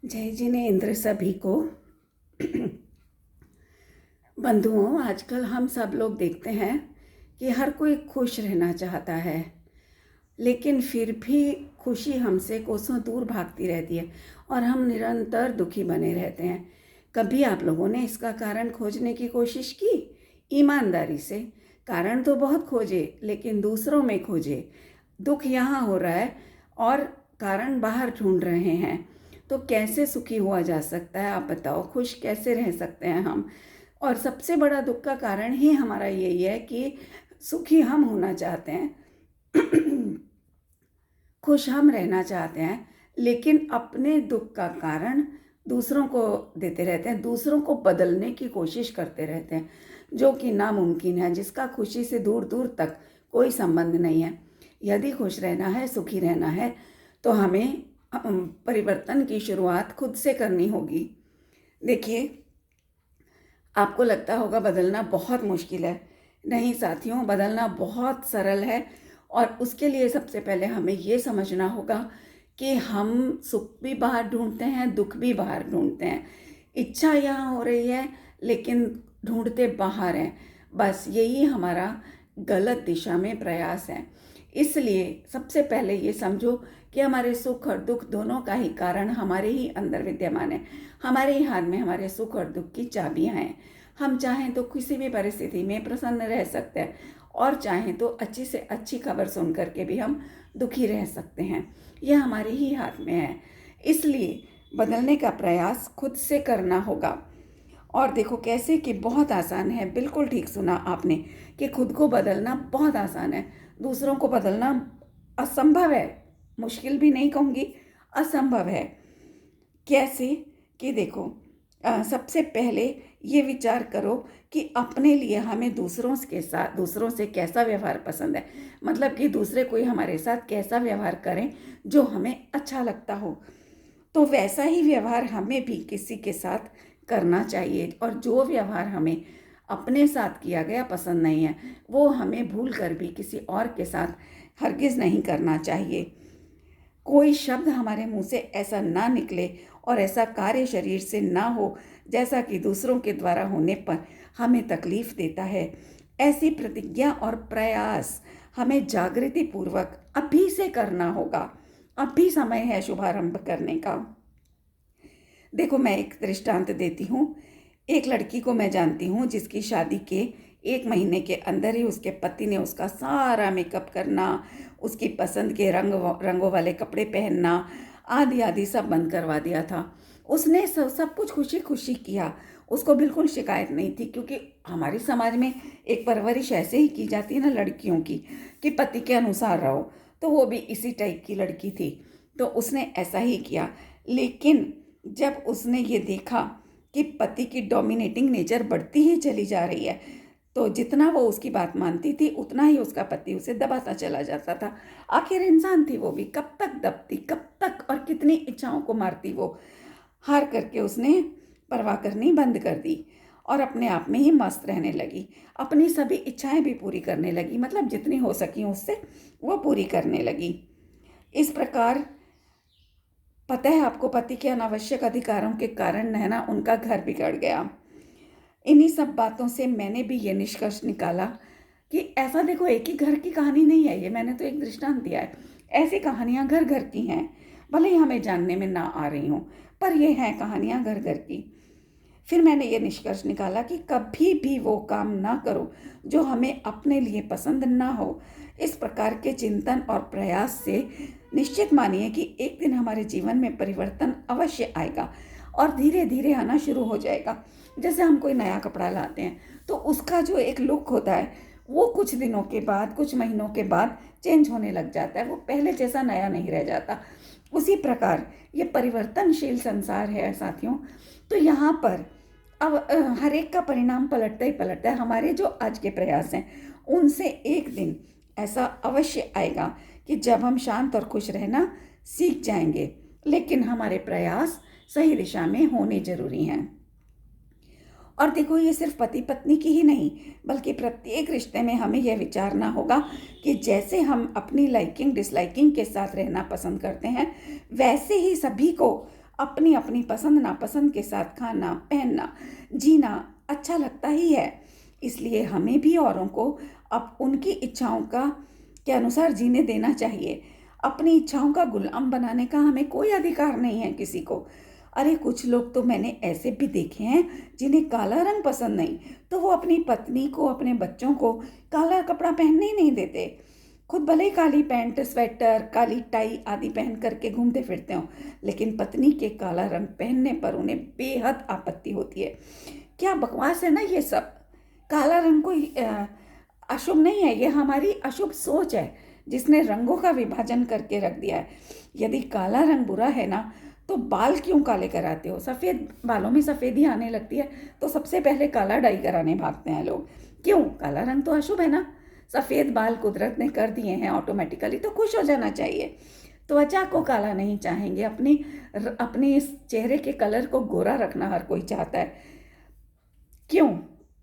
जय जिनेंद्र सभी को। बंधुओं, आजकल हम सब लोग देखते हैं कि हर कोई खुश रहना चाहता है, लेकिन फिर भी खुशी हमसे कोसों दूर भागती रहती है और हम निरंतर दुखी बने रहते हैं। कभी आप लोगों ने इसका कारण खोजने की कोशिश की? ईमानदारी से कारण तो बहुत खोजे, लेकिन दूसरों में खोजे। दुख यहाँ हो रहा है और कारण बाहर ढूंढ रहे हैं। तो कैसे सुखी हुआ जा सकता है, आप बताओ? खुश कैसे रह सकते हैं हम? और सबसे बड़ा दुख का कारण ही हमारा यही है कि सुखी हम होना चाहते हैं, खुश हम रहना चाहते हैं, लेकिन अपने दुख का कारण दूसरों को देते रहते हैं, दूसरों को बदलने की कोशिश करते रहते हैं, जो कि नामुमकिन है, जिसका खुशी से दूर दूर तक कोई संबंध नहीं है। यदि खुश रहना है, सुखी रहना है, तो हमें परिवर्तन की शुरुआत खुद से करनी होगी। देखिए, आपको लगता होगा बदलना बहुत मुश्किल है। नहीं साथियों, बदलना बहुत सरल है। और उसके लिए सबसे पहले हमें ये समझना होगा कि हम सुख भी बाहर ढूंढते हैं, दुख भी बाहर ढूंढते हैं। इच्छा यहाँ हो रही है, लेकिन ढूंढते बाहर हैं। बस यही हमारा गलत दिशा में प्रयास है। इसलिए सबसे पहले ये समझो कि हमारे सुख और दुख दोनों का ही कारण हमारे ही अंदर विद्यमान है। हमारे ही हाथ में हमारे सुख और दुख की चाबियां हैं। हम चाहें तो किसी भी परिस्थिति में प्रसन्न रह सकते हैं, और चाहें तो अच्छी से अच्छी खबर सुन करके भी हम दुखी रह सकते हैं। यह हमारे ही हाथ में है। इसलिए बदलने का प्रयास खुद से करना होगा। और देखो कैसे कि बहुत आसान है। बिल्कुल ठीक सुना आपने कि खुद को बदलना बहुत आसान है, दूसरों को बदलना असंभव है। मुश्किल भी नहीं कहूँगी, असंभव है। कैसे कि देखो, सबसे पहले ये विचार करो कि अपने लिए हमें दूसरों से कैसा व्यवहार पसंद है। मतलब कि दूसरे कोई हमारे साथ कैसा व्यवहार करें जो हमें अच्छा लगता हो, तो वैसा ही व्यवहार हमें भी किसी के साथ करना चाहिए। और जो व्यवहार हमें अपने साथ किया गया पसंद नहीं है, वो हमें भूल कर भी किसी और के साथ हरगिज़ नहीं करना चाहिए। कोई शब्द हमारे मुंह से ऐसा ना निकले और ऐसा कार्य शरीर से ना हो जैसा कि दूसरों के द्वारा होने पर हमें तकलीफ देता है। ऐसी प्रतिज्ञा और प्रयास हमें जागृति पूर्वक अभी से करना होगा। अभी समय है शुभारंभ करने का। देखो, मैं एक दृष्टांत देती हूँ। एक लड़की को मैं जानती हूँ जिसकी शादी के 1 महीने के अंदर ही उसके पति ने उसका सारा मेकअप करना, उसकी पसंद के रंगों वाले कपड़े पहनना आदि आदि सब बंद करवा दिया था। उसने सब कुछ खुशी खुशी किया। उसको बिल्कुल शिकायत नहीं थी, क्योंकि हमारे समाज में एक परवरिश ऐसे ही की जाती है ना लड़कियों की, कि पति के अनुसार रहो। तो वो भी इसी टाइप की लड़की थी, तो उसने ऐसा ही किया। लेकिन जब उसने ये देखा कि पति की डोमिनेटिंग नेचर बढ़ती ही चली जा रही है, तो जितना वो उसकी बात मानती थी उतना ही उसका पति उसे दबाता चला जाता था। आखिर इंसान थी वो भी, कब तक दबती, कब तक, और कितनी इच्छाओं को मारती वो। हार करके उसने परवाह करनी बंद कर दी और अपने आप में ही मस्त रहने लगी। अपनी सभी इच्छाएं भी पूरी करने लगी, मतलब जितनी हो सकी उससे वो पूरी करने लगी। इस प्रकार पता है आपको, पति के अनावश्यक अधिकारों के कारण है ना, उनका घर बिगड़ गया। इन्हीं सब बातों से मैंने भी ये निष्कर्ष निकाला कि ऐसा देखो, एक ही घर की कहानी नहीं है ये, मैंने तो एक दृष्टांत दिया है। ऐसी कहानियां घर घर की हैं, भले ही हमें जानने में ना आ रही हों, पर ये हैं कहानियां घर घर की। फिर मैंने ये निष्कर्ष निकाला कि कभी भी वो काम ना करो जो हमें अपने लिए पसंद ना हो। इस प्रकार के चिंतन और प्रयास से निश्चित मानिए कि एक दिन हमारे जीवन में परिवर्तन अवश्य आएगा, और धीरे धीरे आना शुरू हो जाएगा। जैसे हम कोई नया कपड़ा लाते हैं तो उसका जो एक लुक होता है वो कुछ दिनों के बाद, कुछ महीनों के बाद चेंज होने लग जाता है, वो पहले जैसा नया नहीं रह जाता। उसी प्रकार ये परिवर्तनशील संसार है साथियों। तो यहाँ पर अब हर एक का परिणाम पलटता ही पलटता है। हमारे जो आज के प्रयास हैं उनसे एक दिन ऐसा अवश्य आएगा कि जब हम शांत और खुश रहना सीख जाएंगे, लेकिन हमारे प्रयास सही दिशा में होने जरूरी हैं। और देखो, ये सिर्फ पति पत्नी की ही नहीं, बल्कि प्रत्येक रिश्ते में हमें यह विचारना होगा कि जैसे हम अपनी लाइकिंग डिसलाइकिंग के साथ रहना पसंद करते हैं, वैसे ही सभी को अपनी अपनी पसंद नापसंद के साथ खाना पहनना जीना अच्छा लगता ही है। इसलिए हमें भी औरों को अब उनकी इच्छाओं के अनुसार जीने देना चाहिए। अपनी इच्छाओं का गुलाम बनाने का हमें कोई अधिकार नहीं है किसी को। अरे कुछ लोग तो मैंने ऐसे भी देखे हैं जिन्हें काला रंग पसंद नहीं, तो वो अपनी पत्नी को अपने बच्चों को काला कपड़ा पहनने ही नहीं देते। खुद भले ही काली पैंट स्वेटर काली टाई आदि पहन करके घूमते फिरते हो, लेकिन पत्नी के काला रंग पहनने पर उन्हें बेहद आपत्ति होती है। क्या बकवास है ना ये सब। काला रंग कोई अशुभ नहीं है, ये हमारी अशुभ सोच है जिसने रंगों का विभाजन करके रख दिया है। यदि काला रंग बुरा है ना, तो बाल क्यों काले कराते हो? सफ़ेद बालों में सफ़ेदी आने लगती है तो सबसे पहले काला डाई कराने भागते हैं लोग। क्यों? काला रंग तो अशुभ है ना। सफ़ेद बाल कुदरत ने कर दिए हैं ऑटोमेटिकली, तो खुश हो जाना चाहिए। त्वचा को काला नहीं चाहेंगे, अपनी इस चेहरे के कलर को गोरा रखना हर कोई चाहता है। क्यों?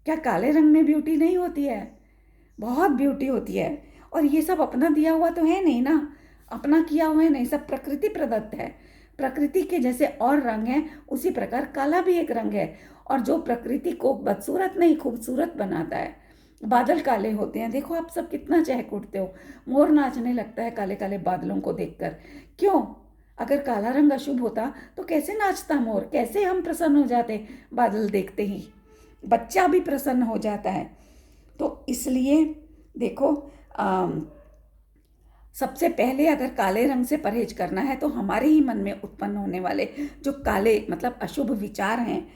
क्या काले रंग में ब्यूटी नहीं होती है? बहुत ब्यूटी होती है। और ये सब अपना दिया हुआ तो है नहीं ना, अपना किया हुआ है नहीं, सब प्रकृति प्रदत्त है। प्रकृति के जैसे और रंग हैं उसी प्रकार काला भी एक रंग है, और जो प्रकृति को बदसूरत नहीं खूबसूरत बनाता है। बादल काले होते हैं, देखो आप सब कितना चहक उठते हो। मोर नाचने लगता है काले काले बादलों को देखकर। क्यों? अगर काला रंग अशुभ होता तो कैसे नाचता मोर, कैसे हम प्रसन्न हो जाते बादल देखते ही। बच्चा भी प्रसन्न हो जाता है। तो इसलिए देखो, सबसे पहले अगर काले रंग से परहेज करना है तो हमारे ही मन में उत्पन्न होने वाले जो काले मतलब अशुभ विचार हैं,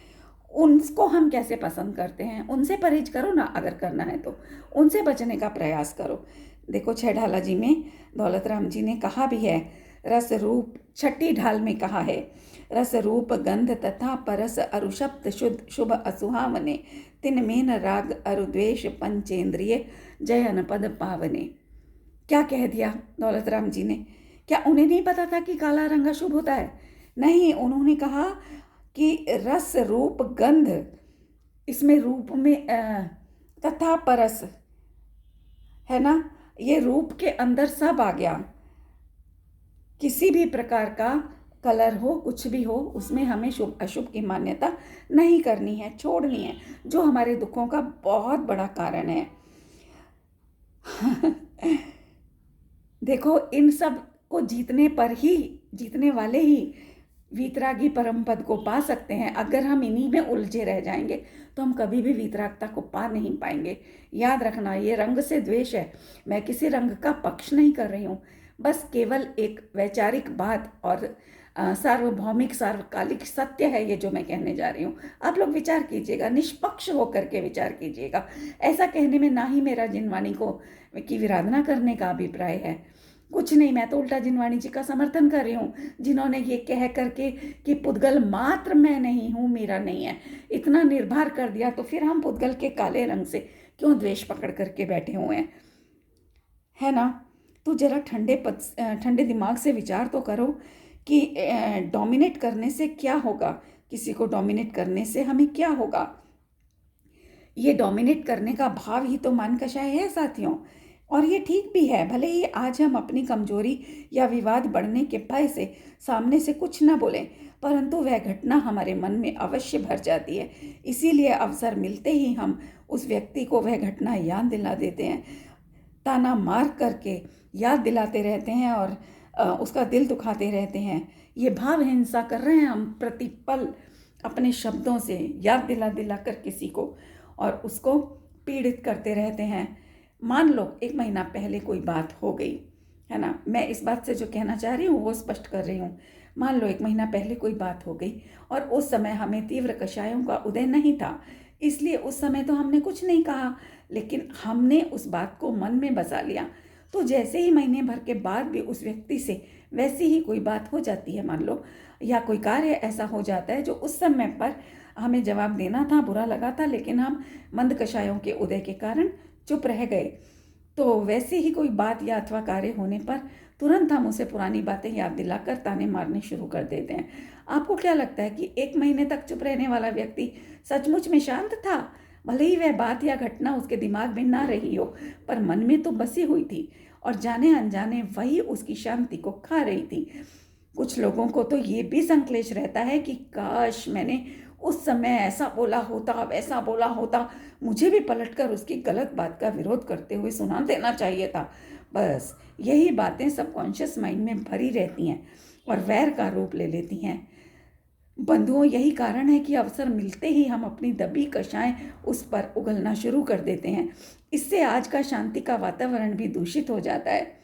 उनको हम कैसे पसंद करते हैं, उनसे परहेज करो ना। अगर करना है तो उनसे बचने का प्रयास करो। देखो 6 ढाला जी में दौलत राम जी ने कहा भी है, रस रूप 6ठी ढाल में कहा है, रस रूप गंध तथा परस अरुशब्द शुद्ध शुभ असुहावने, तिन मेन राग अरुद्वेश पंचेंद्रिय जयन पद पावने। क्या कह दिया दौलत राम जी ने? क्या उन्हें नहीं पता था कि काला रंग अशुभ होता है? नहीं, उन्होंने कहा कि रस रूप गंध, इसमें रूप में तथा परस है ना, ये रूप के अंदर सब आ गया। किसी भी प्रकार का कलर हो कुछ भी हो, उसमें हमें शुभ अशुभ की मान्यता नहीं करनी है, छोड़नी है, जो हमारे दुखों का बहुत बड़ा कारण है। देखो इन सब को जीतने पर ही, जीतने वाले ही वीतरागी परम पद को पा सकते हैं। अगर हम इन्हीं में उलझे रह जाएंगे तो हम कभी भी वीतरागता को पा नहीं पाएंगे। याद रखना, ये रंग से द्वेष है। मैं किसी रंग का पक्ष नहीं कर रही हूँ, बस केवल एक वैचारिक बात और सार्वभौमिक सार्वकालिक सत्य है ये जो मैं कहने जा रही हूँ। आप लोग विचार कीजिएगा, निष्पक्ष होकर के विचार कीजिएगा। ऐसा कहने में ना ही मेरा जिनवानी को की विराधना करने का अभिप्राय है, कुछ नहीं। मैं तो उल्टा जिनवाणी जी का समर्थन कर रही हूँ, जिन्होंने ये कह करके कि पुद्गल मात्र मैं नहीं हूँ, मेरा नहीं है, इतना निर्भर कर दिया, तो फिर हम पुद्गल के काले रंग से क्यों द्वेष पकड़ करके बैठे हुए हैं, है ना। तो जरा ठंडे दिमाग से विचार तो करो कि डोमिनेट करने से क्या होगा, किसी को डोमिनेट करने से हमें क्या होगा। ये डोमिनेट करने का भाव ही तो मन कषाय है साथियों, और ये ठीक भी है। भले ही आज हम अपनी कमजोरी या विवाद बढ़ने के भय से सामने से कुछ ना बोलें, परंतु वह घटना हमारे मन में अवश्य भर जाती है। इसीलिए अवसर मिलते ही हम उस व्यक्ति को वह घटना याद दिला देते हैं, ताना मार करके याद दिलाते रहते हैं और उसका दिल दुखाते रहते हैं। ये भाव हिंसा कर रहे हैं हम प्रतिपल अपने शब्दों से याद दिला दिला कर किसी को, और उसको पीड़ित करते रहते हैं। मान लो 1 महीना पहले कोई बात हो गई, है ना, मैं इस बात से जो कहना चाह रही हूँ वो स्पष्ट कर रही हूँ। मान लो 1 महीना पहले कोई बात हो गई और उस समय हमें तीव्र कषायों का उदय नहीं था, इसलिए उस समय तो हमने कुछ नहीं कहा, लेकिन हमने उस बात को मन में बसा लिया। तो जैसे ही महीने भर के बाद भी उस व्यक्ति से वैसी ही कोई बात हो जाती है, मान लो, या कोई कार्य ऐसा हो जाता है जो उस समय पर हमें जवाब देना था, बुरा लगा था, लेकिन हम मंद कषायों के उदय के कारण चुप रह गए, तो वैसे ही कोई बात या अथवा कार्य होने पर तुरंत हम उसे पुरानी बातें याद दिलाकर ताने मारने शुरू कर देते हैं। आपको क्या लगता है कि 1 महीने तक चुप रहने वाला व्यक्ति सचमुच में शांत था? भले ही वह बात या घटना उसके दिमाग में ना रही हो, पर मन में तो बसी हुई थी, और जाने अनजाने वही उसकी शांति को खा रही थी। कुछ लोगों को तो ये भी संक्लेश रहता है कि काश मैंने उस समय ऐसा बोला होता, वैसा बोला होता, मुझे भी पलटकर उसकी गलत बात का विरोध करते हुए सुना देना चाहिए था। बस यही बातें सबकॉन्शियस माइंड में भरी रहती हैं और वैर का रूप ले लेती हैं। बंधुओं, यही कारण है कि अवसर मिलते ही हम अपनी दबी कषाएं उस पर उगलना शुरू कर देते हैं। इससे आज का शांति का वातावरण भी दूषित हो जाता है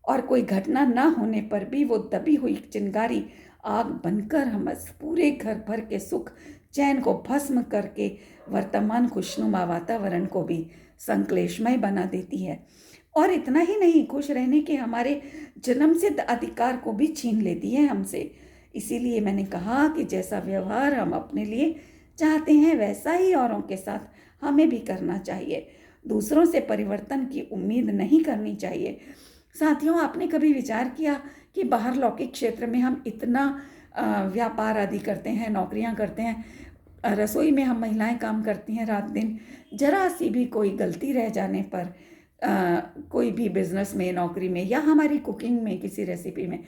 और कोई घटना ना होने पर भी वो दबी हुई चिंगारी आग बनकर हम पूरे घर भर के सुख चैन को भस्म करके वर्तमान खुशनुमा वातावरण को भी संक्लेशमय बना देती है। और इतना ही नहीं, खुश रहने के हमारे जन्मसिद्ध अधिकार को भी छीन लेती है हमसे। इसीलिए मैंने कहा कि जैसा व्यवहार हम अपने लिए चाहते हैं वैसा ही औरों के साथ हमें भी करना चाहिए। दूसरों से परिवर्तन की उम्मीद नहीं करनी चाहिए। साथियों, आपने कभी विचार किया कि बाहर लौकिक क्षेत्र में हम इतना व्यापार आदि करते हैं, नौकरियां करते हैं, रसोई में हम महिलाएं काम करती हैं रात दिन, जरा सी भी कोई गलती रह जाने पर कोई भी बिजनेस में, नौकरी में या हमारी कुकिंग में, किसी रेसिपी में,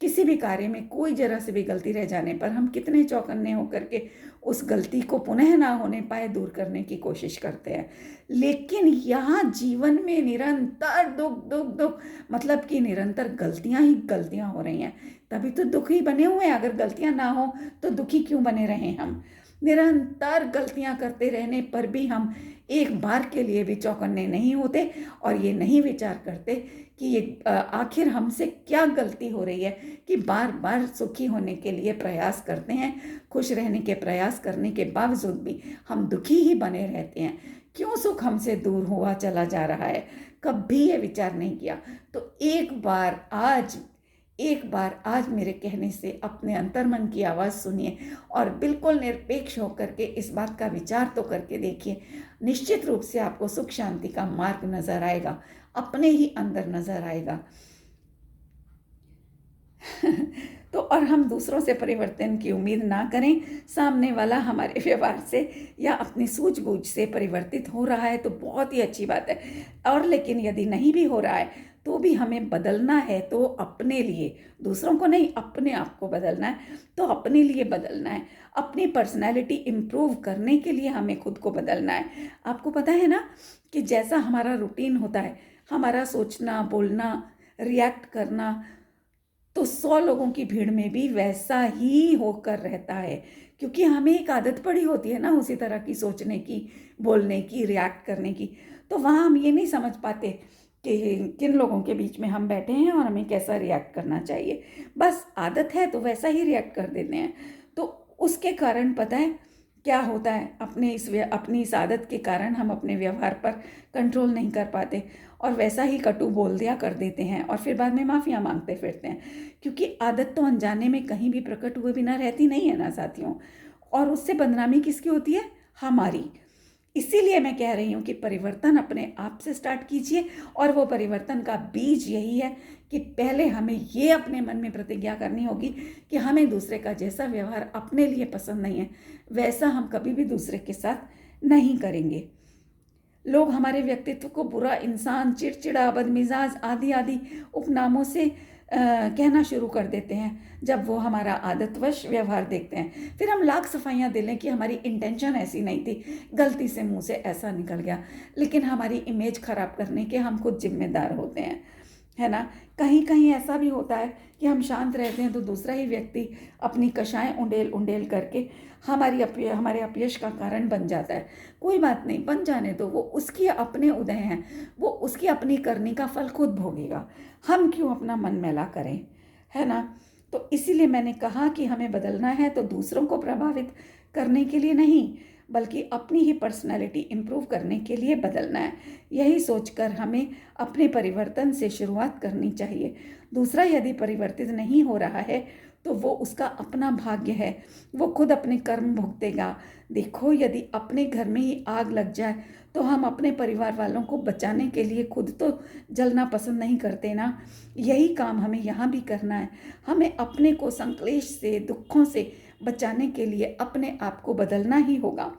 किसी भी कार्य में कोई जरा से भी गलती रह जाने पर हम कितने चौकन्ने होकर के उस गलती को पुनः ना होने पाए दूर करने की कोशिश करते हैं। लेकिन यहाँ जीवन में निरंतर दुख दुख दुख, मतलब कि निरंतर गलतियाँ ही गलतियाँ हो रही हैं, तभी तो दुख ही बने हुए हैं। अगर गलतियाँ ना हो तो दुखी क्यों बने रहें हम? निरंतर गलतियाँ करते रहने पर भी हम एक बार के लिए भी चौकन्ने नहीं होते और ये नहीं विचार करते कि ये आखिर हमसे क्या गलती हो रही है कि बार बार सुखी होने के लिए प्रयास करते हैं, खुश रहने के प्रयास करने के बावजूद भी हम दुखी ही बने रहते हैं। क्यों सुख हमसे दूर हुआ चला जा रहा है? कभी ये विचार नहीं किया। तो एक बार आज मेरे कहने से अपने अंतर्मन की आवाज़ सुनिए और बिल्कुल निरपेक्ष होकर के इस बात का विचार तो करके देखिए। निश्चित रूप से आपको सुख शांति का मार्ग नजर आएगा, अपने ही अंदर नजर आएगा। तो और हम दूसरों से परिवर्तन की उम्मीद ना करें। सामने वाला हमारे व्यवहार से या अपनी सूझबूझ से परिवर्तित हो रहा है तो बहुत ही अच्छी बात है। और लेकिन यदि नहीं भी हो रहा है तो भी हमें बदलना है, तो अपने लिए, दूसरों को नहीं, अपने आप को बदलना है। तो अपने लिए बदलना है, अपनी पर्सनैलिटी इम्प्रूव करने के लिए हमें खुद को बदलना है। आपको पता है ना कि जैसा हमारा रूटीन होता है, हमारा सोचना, बोलना, रिएक्ट करना, तो 100 लोगों की भीड़ में भी वैसा ही होकर रहता है, क्योंकि हमें एक आदत पड़ी होती है ना उसी तरह की सोचने की, बोलने की, रिएक्ट करने की। तो वहाँ हम ये नहीं समझ पाते कि किन लोगों के बीच में हम बैठे हैं और हमें कैसा रिएक्ट करना चाहिए। बस आदत है तो वैसा ही रिएक्ट कर देते हैं। तो उसके कारण पता है क्या होता है, अपनी इस आदत के कारण हम अपने व्यवहार पर कंट्रोल नहीं कर पाते और वैसा ही कटु बोल दिया कर देते हैं और फिर बाद में माफ़ियाँ मांगते फिरते हैं। क्योंकि आदत तो अनजाने में कहीं भी प्रकट हुए बिना रहती नहीं है ना साथियों। और उससे बदनामी किसकी होती है? हमारी। इसीलिए मैं कह रही हूँ कि परिवर्तन अपने आप से स्टार्ट कीजिए। और वो परिवर्तन का बीज यही है कि पहले हमें ये अपने मन में प्रतिज्ञा करनी होगी कि हमें दूसरे का जैसा व्यवहार अपने लिए पसंद नहीं है वैसा हम कभी भी दूसरे के साथ नहीं करेंगे। लोग हमारे व्यक्तित्व को बुरा इंसान, चिड़चिड़ा, बदमिजाज आदि आदि उपनामों से कहना शुरू कर देते हैं जब वो हमारा आदतवश व्यवहार देखते हैं। फिर हम लाख सफाइयाँ दे लें कि हमारी इंटेंशन ऐसी नहीं थी, गलती से मुंह से ऐसा निकल गया, लेकिन हमारी इमेज खराब करने के हम खुद जिम्मेदार होते हैं, है ना। कहीं कहीं ऐसा भी होता है कि हम शांत रहते हैं तो दूसरा ही व्यक्ति अपनी कषाएं उंडेल उंडेल करके हमारे अपयश का कारण बन जाता है। कोई बात नहीं, बन जाने दो, वो उसकी अपने उदय हैं, वो उसकी अपनी करनी का फल खुद भोगेगा। हम क्यों अपना मन मैला करें, है ना। तो इसीलिए मैंने कहा कि हमें बदलना है तो दूसरों को प्रभावित करने के लिए नहीं, बल्कि अपनी ही पर्सनालिटी इम्प्रूव करने के लिए बदलना है। यही सोचकर हमें अपने परिवर्तन से शुरुआत करनी चाहिए। दूसरा यदि परिवर्तित नहीं हो रहा है तो वो उसका अपना भाग्य है, वो खुद अपने कर्म भुगतेगा। देखो, यदि अपने घर में ही आग लग जाए तो हम अपने परिवार वालों को बचाने के लिए खुद तो जलना पसंद नहीं करते ना। यही काम हमें यहाँ भी करना है। हमें अपने को संक्लेश से, दुखों से बचाने के लिए अपने आप को बदलना ही होगा।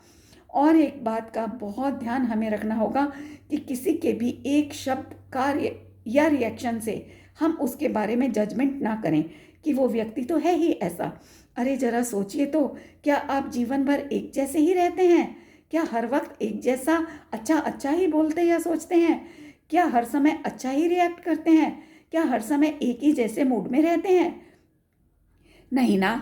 और एक बात का बहुत ध्यान हमें रखना होगा कि किसी के भी एक शब्द, कार्य या रिएक्शन से हम उसके बारे में जजमेंट ना करें। कि वो व्यक्ति तो है ही ऐसा। अरे जरा सोचिए तो, क्या आप जीवन भर एक जैसे ही रहते हैं? क्या हर वक्त एक जैसा अच्छा अच्छा ही बोलते या सोचते हैं? क्या हर समय अच्छा ही रिएक्ट करते हैं? क्या हर समय एक ही जैसे मूड में रहते हैं? नहीं ना।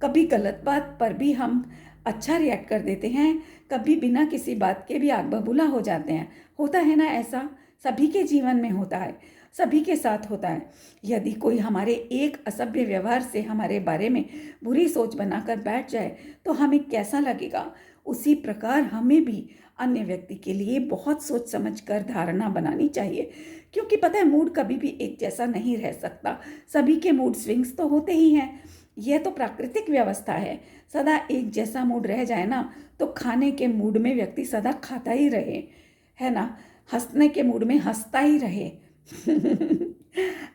कभी गलत बात पर भी हम अच्छा रिएक्ट कर देते हैं, कभी बिना किसी बात के भी आग बबूला हो जाते हैं। होता है ना ऐसा, सभी के जीवन में होता है, सभी के साथ होता है। यदि कोई हमारे एक असभ्य व्यवहार से हमारे बारे में बुरी सोच बनाकर बैठ जाए तो हमें कैसा लगेगा। उसी प्रकार हमें भी अन्य व्यक्ति के लिए बहुत सोच समझ कर धारणा बनानी चाहिए, क्योंकि पता है मूड कभी भी एक जैसा नहीं रह सकता। सभी के मूड स्विंग्स तो होते ही हैं, यह तो प्राकृतिक व्यवस्था है। सदा एक जैसा मूड रह जाए ना तो खाने के मूड में व्यक्ति सदा खाता ही रहे, है ना, हंसने के मूड में हंसता ही रहे।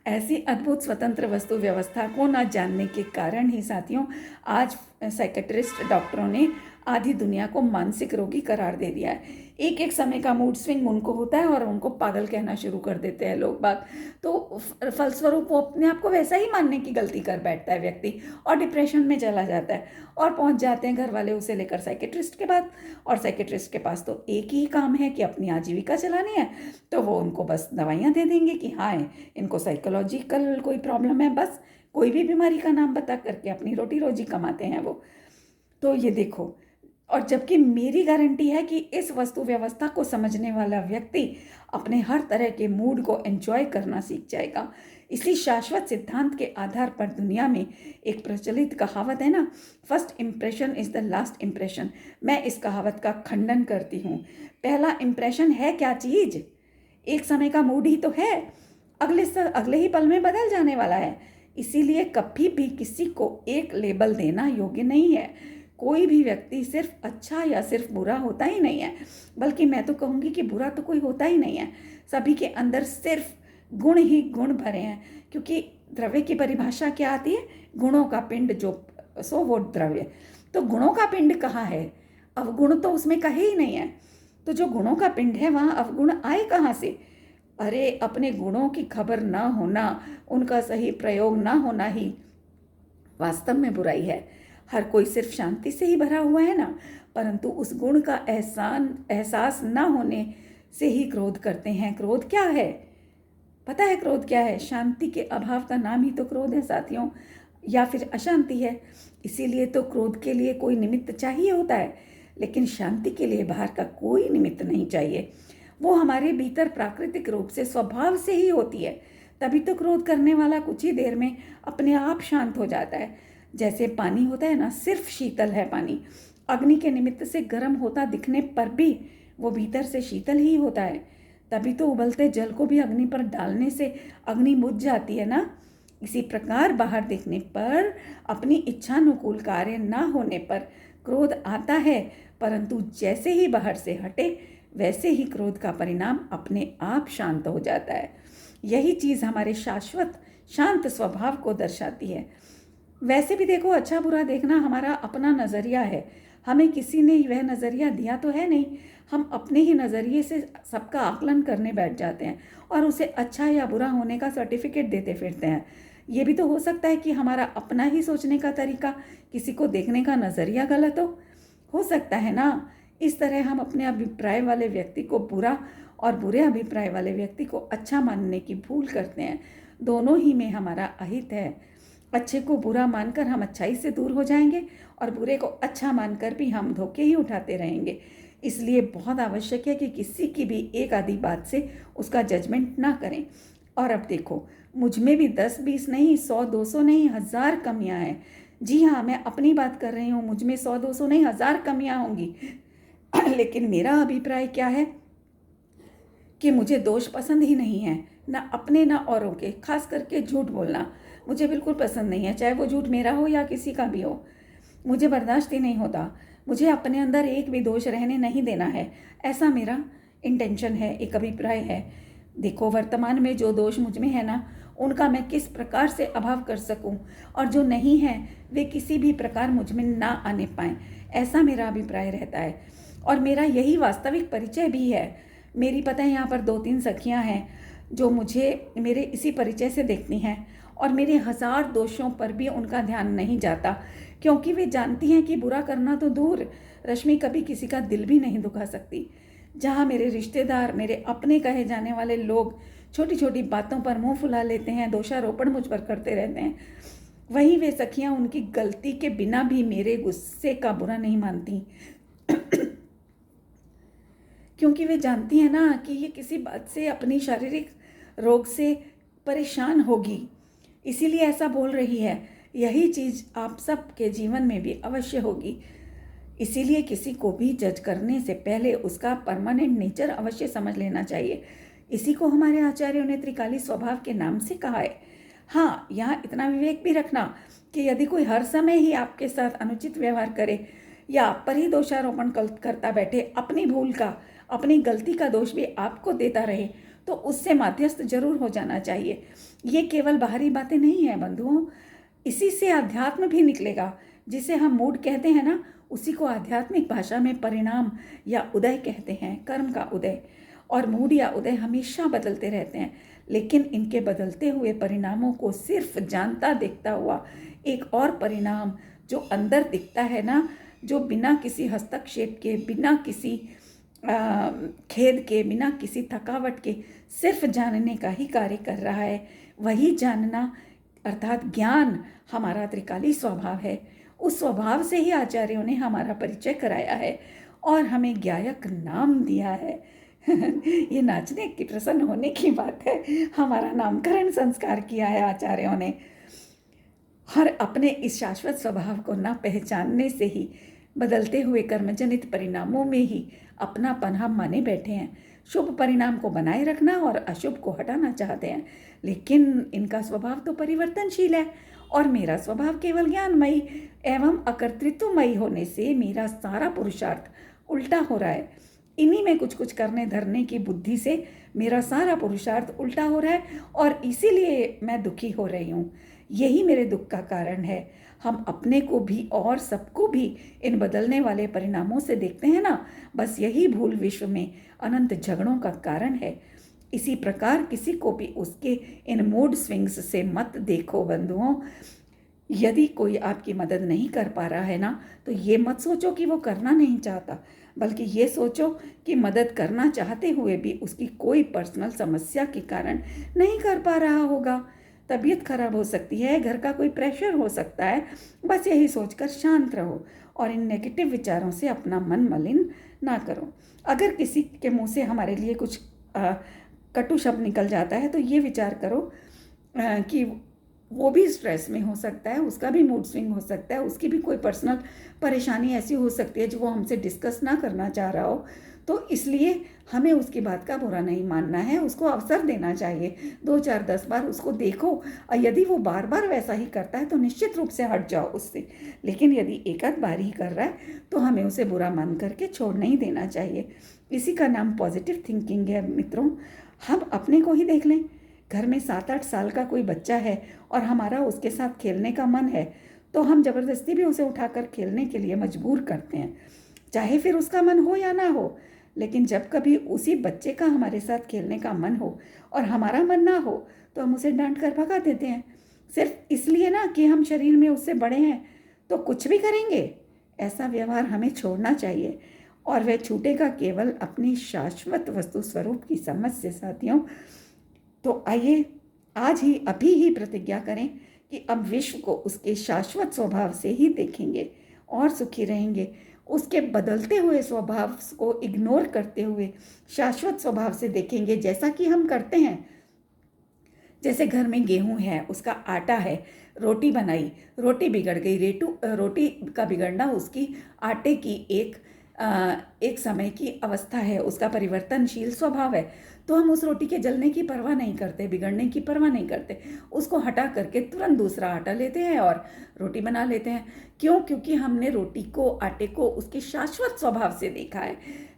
ऐसी अद्भुत स्वतंत्र वस्तु व्यवस्था को न जानने के कारण ही साथियों आज साइकेट्रिस्ट डॉक्टरों ने आधी दुनिया को मानसिक रोगी करार दे दिया है। एक एक समय का मूड स्विंग उनको होता है और उनको पागल कहना शुरू कर देते हैं लोग बाग। तो फलस्वरूप वो अपने आप को वैसा ही मानने की गलती कर बैठता है व्यक्ति, और डिप्रेशन में चला जाता है। और पहुंच जाते हैं घर वाले उसे लेकर साइकेट्रिस्ट के पास, और साइकेट्रिस्ट के पास तो एक ही काम है कि अपनी आजीविका चलानी है। तो वो उनको बस दवाइयाँ दे देंगे कि हाँ इनको साइकोलॉजिकल कोई प्रॉब्लम है, बस कोई भी बीमारी का नाम बता करके अपनी रोटी रोजी कमाते हैं वो। तो ये देखो, और जबकि मेरी गारंटी है कि इस वस्तु व्यवस्था को समझने वाला व्यक्ति अपने हर तरह के मूड को एंजॉय करना सीख जाएगा। इसी शाश्वत सिद्धांत के आधार पर दुनिया में एक प्रचलित कहावत है ना, first impression is the last impression. मैं इस कहावत का खंडन करती हूँ। पहला इम्प्रेशन है क्या चीज़? एक समय का मूड ही तो है, अगले ही पल में बदल जाने वाला है। इसीलिए कभी भी किसी को एक लेबल देना योग्य नहीं है। कोई भी व्यक्ति सिर्फ अच्छा या सिर्फ बुरा होता ही नहीं है, बल्कि मैं तो कहूँगी कि बुरा तो कोई होता ही नहीं है। सभी के अंदर सिर्फ गुण ही गुण भरे हैं, क्योंकि द्रव्य की परिभाषा क्या आती है? गुणों का पिंड जो सो वो द्रव्य। तो गुणों का पिंड कहाँ है? अवगुण तो उसमें कहीं ही नहीं है। तो जो गुणों का पिंड है वहाँ अवगुण आए कहाँ से? अरे अपने गुणों की खबर ना होना, उनका सही प्रयोग ना होना ही वास्तव में बुराई है। हर कोई सिर्फ शांति से ही भरा हुआ है ना, परंतु उस गुण का एहसास ना होने से ही क्रोध करते हैं। क्रोध क्या है? पता है क्रोध क्या है? शांति के अभाव का नाम ही तो क्रोध है साथियों, या फिर अशांति है। इसीलिए तो क्रोध के लिए कोई निमित्त चाहिए होता है, लेकिन शांति के लिए बाहर का कोई निमित्त नहीं चाहिए। वो हमारे भीतर प्राकृतिक रूप से स्वभाव से ही होती है। तभी तो क्रोध करने वाला कुछ ही देर में अपने आप शांत हो जाता है। जैसे पानी होता है ना, सिर्फ शीतल है पानी, अग्नि के निमित्त से गर्म होता दिखने पर भी वो भीतर से शीतल ही होता है। तभी तो उबलते जल को भी अग्नि पर डालने से अग्नि बुझ जाती है ना। इसी प्रकार बाहर देखने पर, अपनी इच्छानुकूल कार्य ना होने पर क्रोध आता है, परंतु जैसे ही बाहर से हटे वैसे ही क्रोध का परिणाम अपने आप शांत हो जाता है। यही चीज़ हमारे शाश्वत शांत स्वभाव को दर्शाती है। वैसे भी देखो, अच्छा बुरा देखना हमारा अपना नज़रिया है। हमें किसी ने वह नज़रिया दिया तो है नहीं, हम अपने ही नज़रिए से सबका आकलन करने बैठ जाते हैं और उसे अच्छा या बुरा होने का सर्टिफिकेट देते फिरते हैं। ये भी तो हो सकता है कि हमारा अपना ही सोचने का तरीका, किसी को देखने का नज़रिया गलत हो सकता है ना। इस तरह हम अपने अभिप्राय वाले व्यक्ति को बुरा और बुरे अभिप्राय वाले व्यक्ति को अच्छा मानने की भूल करते हैं। दोनों ही में हमारा अहित है। अच्छे को बुरा मानकर हम अच्छाई से दूर हो जाएंगे और बुरे को अच्छा मानकर भी हम धोखे ही उठाते रहेंगे। इसलिए बहुत आवश्यक है कि किसी की भी एक आधी बात से उसका जजमेंट ना करें। और अब देखो, मुझ में भी 10-20 नहीं, 100-200 नहीं, 1000 कमियां हैं। जी हाँ, मैं अपनी बात कर रही हूँ, मुझ में 100-200 नहीं, 1000 कमियां होंगी। लेकिन मेरा अभिप्राय क्या है कि मुझे दोष पसंद ही नहीं है, ना अपने ना औरों के। खास करके झूठ बोलना मुझे बिल्कुल पसंद नहीं है, चाहे वो झूठ मेरा हो या किसी का भी हो। मुझे बर्दाश्त ही नहीं होता। मुझे अपने अंदर एक भी दोष रहने नहीं देना है, ऐसा मेरा इंटेंशन है, एक अभिप्राय है। देखो, वर्तमान में जो दोष मुझ में है ना, उनका मैं किस प्रकार से अभाव कर सकूं, और जो नहीं है वे किसी भी प्रकार मुझ में ना आने पाएँ, ऐसा मेरा अभिप्राय रहता है। और मेरा यही वास्तविक परिचय भी है। मेरी पता है यहाँ पर 2-3 सखियाँ हैं जो मुझे मेरे इसी परिचय से देखती हैं और मेरे 1000 दोषों पर भी उनका ध्यान नहीं जाता, क्योंकि वे जानती हैं कि बुरा करना तो दूर, रश्मि कभी किसी का दिल भी नहीं दुखा सकती। जहाँ मेरे रिश्तेदार, मेरे अपने कहे जाने वाले लोग छोटी छोटी बातों पर मुंह फुला लेते हैं, दोषारोपण मुझ पर करते रहते हैं, वहीं वे सखियां उनकी गलती के बिना भी मेरे गुस्से का बुरा नहीं मानती। क्योंकि वे जानती हैं ना कि ये किसी बात से, अपनी शारीरिक रोग से परेशान होगी, इसीलिए ऐसा बोल रही है। यही चीज़ आप सब के जीवन में भी अवश्य होगी। इसीलिए किसी को भी जज करने से पहले उसका परमानेंट नेचर अवश्य समझ लेना चाहिए। इसी को हमारे आचार्यों ने त्रिकाली स्वभाव के नाम से कहा है। हाँ, यहाँ इतना विवेक भी रखना कि यदि कोई हर समय ही आपके साथ अनुचित व्यवहार करे या आप पर ही दोषारोपण करता बैठे, अपनी भूल का, अपनी गलती का दोष भी आपको देता रहे, तो उससे माध्यस्थ जरूर हो जाना चाहिए। ये केवल बाहरी बातें नहीं हैं बंधुओं, इसी से अध्यात्म भी निकलेगा। जिसे हम मूड कहते हैं ना, उसी को आध्यात्मिक भाषा में परिणाम या उदय कहते हैं, कर्म का उदय। और मूड या उदय हमेशा बदलते रहते हैं, लेकिन इनके बदलते हुए परिणामों को सिर्फ जानता देखता हुआ एक और परिणाम जो अंदर दिखता है ना, जो बिना किसी हस्तक्षेप के, बिना किसी खेद के, बिना किसी थकावट के सिर्फ जानने का ही कार्य कर रहा है, वही जानना अर्थात ज्ञान हमारा त्रिकाली स्वभाव है। उस स्वभाव से ही आचार्यों ने हमारा परिचय कराया है और हमें ज्ञायक नाम दिया है। ये नाचने की, प्रसन्न होने की बात है। हमारा नामकरण संस्कार किया है आचार्यों ने। हर अपने इस शाश्वत स्वभाव को न पहचानने से ही बदलते हुए कर्मजनित परिणामों में ही अपनापन हम माने बैठे हैं। शुभ परिणाम को बनाए रखना और अशुभ को हटाना चाहते हैं, लेकिन इनका स्वभाव तो परिवर्तनशील है और मेरा स्वभाव केवल ज्ञानमयी एवं अकर्तृत्वमयी होने से मेरा सारा पुरुषार्थ उल्टा हो रहा है। इन्हीं में कुछ कुछ करने धरने की बुद्धि से मेरा सारा पुरुषार्थ उल्टा हो रहा है और इसीलिए मैं दुखी हो रही हूँ। यही मेरे दुख का कारण है। हम अपने को भी और सबको भी इन बदलने वाले परिणामों से देखते हैं ना, बस यही भूल विश्व में अनंत झगड़ों का कारण है। इसी प्रकार किसी को भी उसके इन मूड स्विंग्स से मत देखो बंधुओं। यदि कोई आपकी मदद नहीं कर पा रहा है ना, तो ये मत सोचो कि वो करना नहीं चाहता, बल्कि ये सोचो कि मदद करना चाहते हुए भी उसकी कोई पर्सनल समस्या के कारण नहीं कर पा रहा होगा। तबीयत खराब हो सकती है, घर का कोई प्रेशर हो सकता है। बस यही सोचकर शांत रहो और इन नेगेटिव विचारों से अपना मन मलिन ना करो। अगर किसी के मुंह से हमारे लिए कुछ कटु शब्द निकल जाता है, तो ये विचार करो कि वो भी स्ट्रेस में हो सकता है, उसका भी मूड स्विंग हो सकता है, उसकी भी कोई पर्सनल परेशानी ऐसी हो सकती है जो वो हमसे डिस्कस ना करना चाह रहा हो। तो इसलिए हमें उसकी बात का बुरा नहीं मानना है, उसको अवसर देना चाहिए। 2 4 10 बार उसको देखो और यदि वो बार बार वैसा ही करता है तो निश्चित रूप से हट जाओ उससे। लेकिन यदि एक आध बार ही कर रहा है तो हमें उसे बुरा मान करके छोड़ नहीं देना चाहिए। इसी का नाम पॉजिटिव थिंकिंग है मित्रों। हम अपने को ही देख लें, घर में 7-8 साल का कोई बच्चा है और हमारा उसके साथ खेलने का मन है, तो हम ज़बरदस्ती भी उसे उठाकर खेलने के लिए मजबूर करते हैं, चाहे फिर उसका मन हो या ना हो। लेकिन जब कभी उसी बच्चे का हमारे साथ खेलने का मन हो और हमारा मन ना हो, तो हम उसे डांट कर भगा देते हैं, सिर्फ इसलिए ना कि हम शरीर में उससे बड़े हैं तो कुछ भी करेंगे। ऐसा व्यवहार हमें छोड़ना चाहिए और वह छूटेगा केवल अपनी शाश्वत वस्तु स्वरूप की समझ से साथियों। तो आइए आज ही, अभी ही प्रतिज्ञा करें कि अब विश्व को उसके शाश्वत स्वभाव से ही देखेंगे और सुखी रहेंगे। उसके बदलते हुए स्वभाव को इग्नोर करते हुए शाश्वत स्वभाव से देखेंगे, जैसा कि हम करते हैं। जैसे घर में गेहूं है, उसका आटा है, रोटी बनाई, रोटी बिगड़ गई। रोटी का बिगड़ना उसकी आटे की एक समय की अवस्था है, उसका परिवर्तनशील स्वभाव है। तो हम उस रोटी के जलने की परवाह नहीं करते, बिगड़ने की परवाह नहीं करते, उसको हटा करके तुरंत दूसरा आटा लेते हैं और रोटी बना लेते हैं। क्यों? क्योंकि हमने रोटी को, आटे को उसके शाश्वत स्वभाव से देखा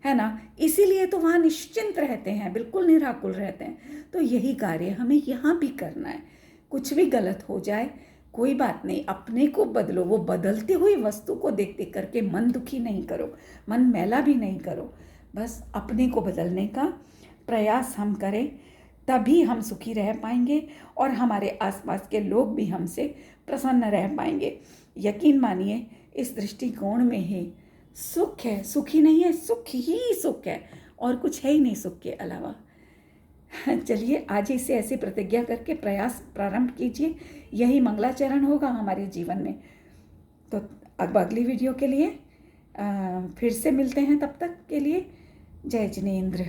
है ना। इसीलिए तो वहाँ निश्चिंत रहते हैं, बिल्कुल निराकुल रहते हैं। तो यही कार्य हमें यहाँ भी करना है। कुछ भी गलत हो जाए कोई बात नहीं, अपने को बदलो। वो बदलती हुई वस्तु को देख देख करके मन दुखी नहीं करो, मन मैला भी नहीं करो। बस अपने को बदलने का प्रयास हम करें। तभी हम सुखी रह पाएंगे और हमारे आसपास के लोग भी हमसे प्रसन्न रह पाएंगे। यकीन मानिए, इस दृष्टिकोण में ही सुख है, सुखी नहीं है, सुख ही सुख है और कुछ है ही नहीं सुख के अलावा। चलिए आज ही से ऐसी प्रतिज्ञा करके प्रयास प्रारंभ कीजिए, यही मंगलाचरण होगा हमारे जीवन में। तो अब अगली वीडियो के लिए फिर से मिलते हैं, तब तक के लिए जय जिनेंद्र।